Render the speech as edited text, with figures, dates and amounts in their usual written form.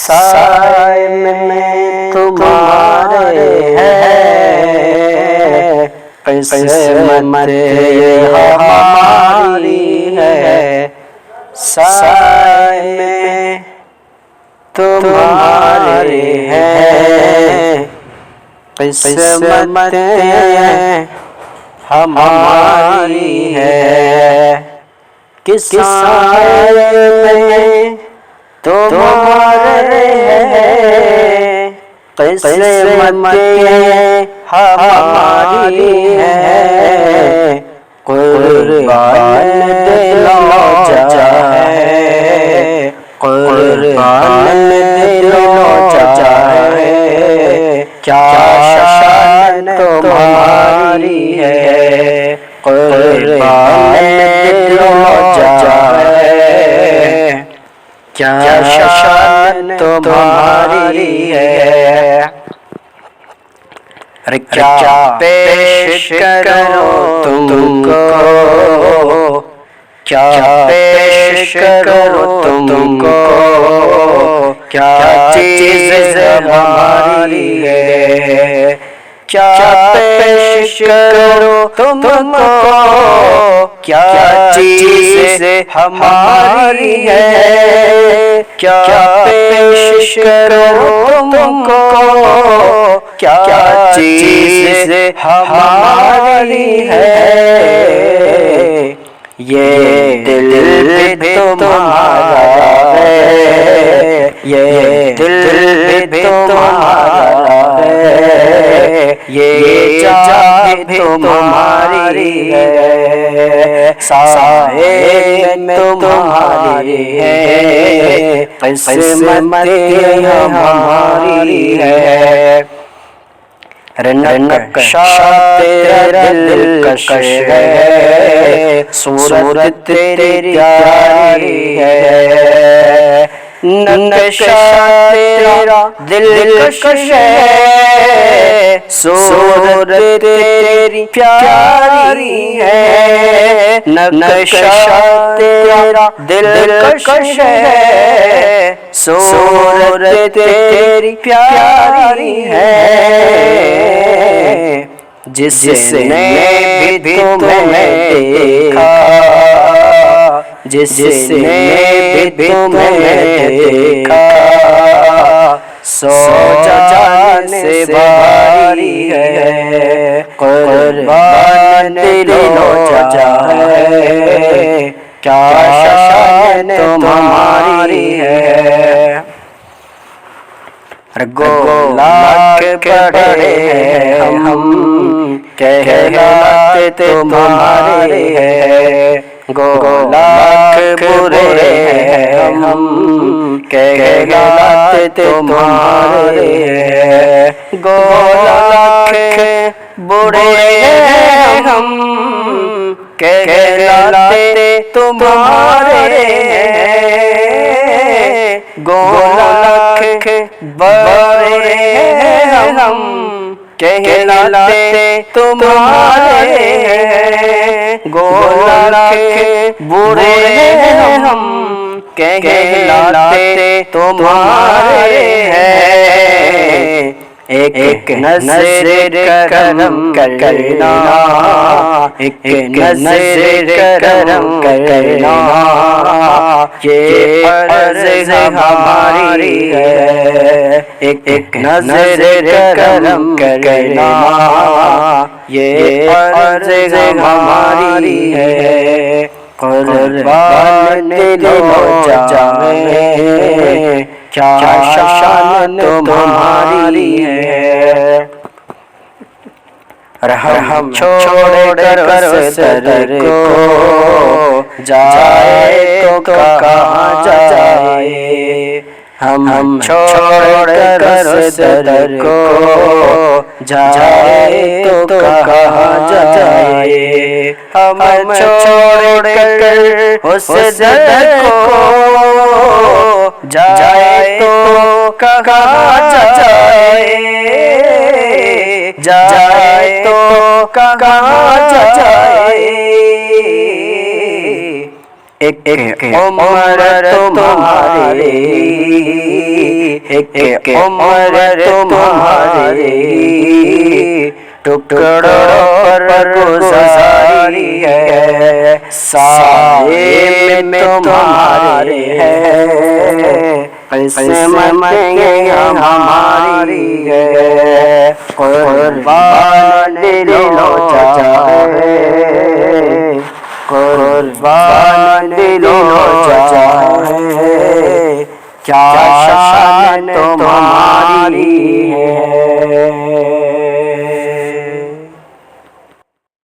سائے میں تمہارے ہے، قسمت ہماری ہے، سائے میں تمہارے ہے، قسمت ہماری ہے، کس سائے میں تمہارے ہے، قسمت ہماری ہے، قربان دل و جاہ، قربان دل و جاہ، کیا شان تمہاری ہے، قربان دل و جاہ، کیا شان تمہاری ہے۔ کیا پیش کرو تم کو، کیا پیش کرو تم کو، کیا چیز ہماری ہے، کیا پیش کرو تم کو، کیا چیز ہماری ہے، کیا پیش کرو تم کو، کیا چیز ہماری ہے، یہ دل بھی تمہارا ہے، یہ دل بھی تمہارا ہے، یہ جان بھی تمہاری ہے، سائے میں تمہاری ہے، قسمت ہماری ہے، نقشہ تیرا دلکش ہے، صورت تیری پیاری ہے، نقشہ تیرا دلکش ہے، صورت تیری پیاری ہے، نقشہ تیرا دلکش ہے، صورت تیری پیاری ہے، جس نے بھی تمہیں دیکھا، جس نے بھی تمہیں دیکھا، سو جان سے بھاری ہے، قربان دل و جاہ، کیا شان تمہاری ہے، گو لاکھ بڑے ہیں ہم، کہلاتے تمہارے ہیں، گو لاکھ برے ہیں ہم، کہلاتے تمہارے ہیں، گو لاکھ برے ہیں ہم، کہلاتے تمہارے ہیں، گو لاکھ برے ہیں ہم، کہلاتے تمہارے ہیں، گو لاکھ برے ہیں ہم، کہلاتے تمہارے ہیں، ایک نظر کرم کرنا، ایک نظر کرم کرنا، یہ عرض ہماری ہے، ایک نظر کرم کرنا، یہ عرض ہماری ہے، قربان دل و جاہ، کیا شان تمہاری ہے، رحم چھوڑ کر صدر کو جائے تو کہاں جائے، ہم چھوڑ کر صدر کو جائے تو کہاں جائے، ہم چھوڑ کر صدر کو جائے تو کہاں جائے، جائے تو کہاں جائے، ایک عمر تمہاری ایک عمر تمہاری ٹکڑوں پر گزاری ہے، سائے میں تمہارے ہے، قسمت یہ ہماری ہے، قربان دل و جانے، قربان دل و جانے، کیا شان تمہاری ہے۔